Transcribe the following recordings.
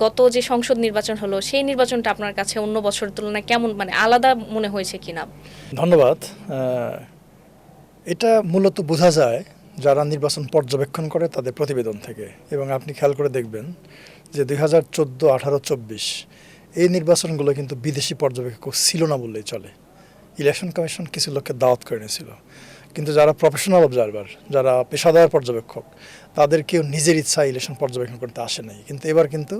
গত যে সংসদ নির্বাচন হলো সেই নির্বাচনটা আপনার কাছে অন্য বছরের তুলনায় কেমন মানে আলাদা মনে হয়েছে কিনা? ধন্যবাদ। এটা মূলত বোঝা যায় যারা নির্বাচন পর্যবেক্ষণ করে তাদের প্রতিবেদন থেকে, এবং আপনি খেয়াল করে দেখবেন যে 2014, 18, 24 এই নির্বাচনগুলো কিন্তু বিদেশি পর্যবেক্ষক ছিল না বললেই চলে। ইলেকশন কমিশন কিছু লোককে দাওয়াত করে নিয়েছিল, কিন্তু যারা প্রফেশনাল অবজারভার, যারা পেশাদার পর্যবেক্ষক, তাদের কেউ নিজের ইচ্ছায় ইলেকশন পর্যবেক্ষণ করতে আসে নাই। কিন্তু এবার কিন্তু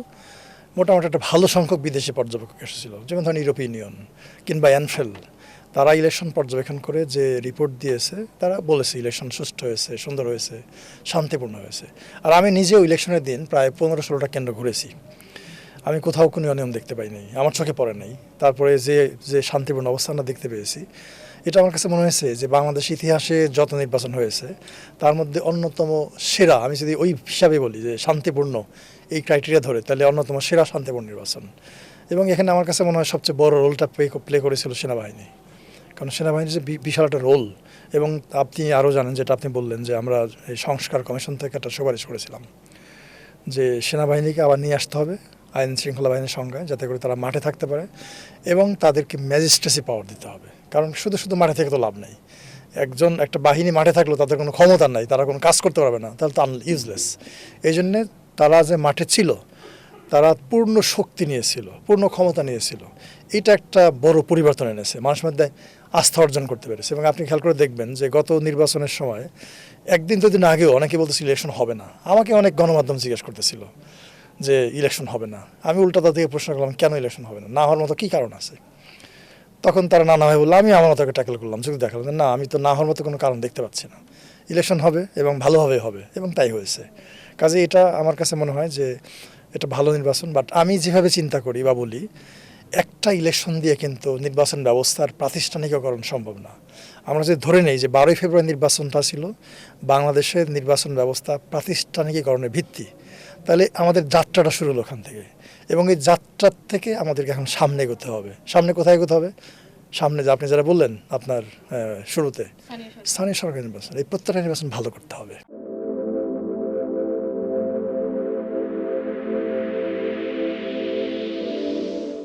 মোটামুটি একটা ভালো সংখ্যক বিদেশি পর্যবেক্ষক এসেছিল, যেমন ধরেন ইউরোপিয়ান ইউনিয়ন কিংবা অ্যানফেল। তারা ইলেকশন পর্যবেক্ষণ করে যে রিপোর্ট দিয়েছে, তারা বলেছে ইলেকশন সুষ্ঠু হয়েছে, সুন্দর হয়েছে, শান্তিপূর্ণ হয়েছে। আর আমি নিজেও ইলেকশনের দিন প্রায় 15-16টা কেন্দ্র ঘুরেছি, আমি কোথাও কোনো অনিয়ম দেখতে পাই নাই, আমার চোখে পড়ে নাই। তারপরে যে যে শান্তিপূর্ণ অবস্থানটা দেখতে পেয়েছি, এটা আমার কাছে মনে হয়েছে যে বাংলাদেশ ইতিহাসে যত নির্বাচন হয়েছে তার মধ্যে অন্যতম সেরা। আমি যদি ওই হিসাবে বলি যে শান্তিপূর্ণ এই ক্রাইটেরিয়া ধরে, তাহলে অন্যতম সেরা শান্তিপূর্ণ নির্বাচন। এবং এখানে আমার কাছে মনে হয় সবচেয়ে বড় রোলটা প্লে করেছিল সেনাবাহিনী, কারণ সেনাবাহিনীর যে বিশাল একটা রোল। এবং আপনি আরও জানেন, যেটা আপনি বললেন, যে আমরা এই সংস্কার কমিশন থেকে একটা সুপারিশ করেছিলাম যে সেনাবাহিনীকে আবার নিয়ে আসতে হবে আইন শৃঙ্খলা বাহিনীর সংজ্ঞায়, যাতে করে তারা মাঠে থাকতে পারে, এবং তাদেরকে ম্যাজিস্ট্রেসি পাওয়ার দিতে হবে। কারণ শুধু শুধু মাঠে থেকে তো লাভ নেই। একটা বাহিনী মাঠে থাকলেও তাদের কোনো ক্ষমতা নাই, তারা কোনো কাজ করতে পারবে না, তাহলে তো ইউজলেস। এই জন্যে তারা যে মাঠে ছিল, তারা পূর্ণ শক্তি নিয়েছিল, পূর্ণ ক্ষমতা নিয়েছিল। এটা একটা বড় পরিবর্তন এনেছে, মানুষের মধ্যে আস্থা অর্জন করতে পেরেছে। এবং আপনি খেয়াল করে দেখবেন যে গত নির্বাচনের সময় একদিন দুদিন আগেও অনেকে বলতেছিল ইলেকশন হবে না। আমাকে অনেক গণমাধ্যম জিজ্ঞেস করতেছিল যে ইলেকশন হবে না। আমি উল্টা তাদেরকে প্রশ্ন করলাম, কেন ইলেকশন হবে না, না হওয়ার মতো কী কারণ আছে? তখন তারা নানাভাবে বললো, আমি আমার মতো ট্যাকেল করলাম, যদি দেখালাম যে না, আমি তো না হওয়ার মতো কোনো কারণ দেখতে পাচ্ছি না, ইলেকশন হবে এবং ভালোভাবে হবে, এবং তাই হয়েছে। কাজে এটা আমার কাছে মনে হয় যে এটা ভালো নির্বাচন। বাট আমি যেভাবে চিন্তা করি বা বলি, একটা ইলেকশন দিয়ে কিন্তু নির্বাচন ব্যবস্থার প্রাতিষ্ঠানিককরণ সম্ভব না। আমরা যদি ধরে নেই যে 12ই ফেব্রুয়ারি নির্বাচনটা ছিল বাংলাদেশের নির্বাচন ব্যবস্থা প্রাতিষ্ঠানিকীকরণের ভিত্তি, তাহলে আমাদের যাত্রাটা শুরু হলো ওখান থেকে। এবং এই যাত্রার থেকে আমাদেরকে এখন সামনে এগোতে হবে। সামনে কোথায় এগোতে হবে? সামনে যে আপনি যারা বললেন আপনার শুরুতে, স্থানীয় সরকার নির্বাচন, এই প্রত্যেকটা নির্বাচন ভালো করতে হবে।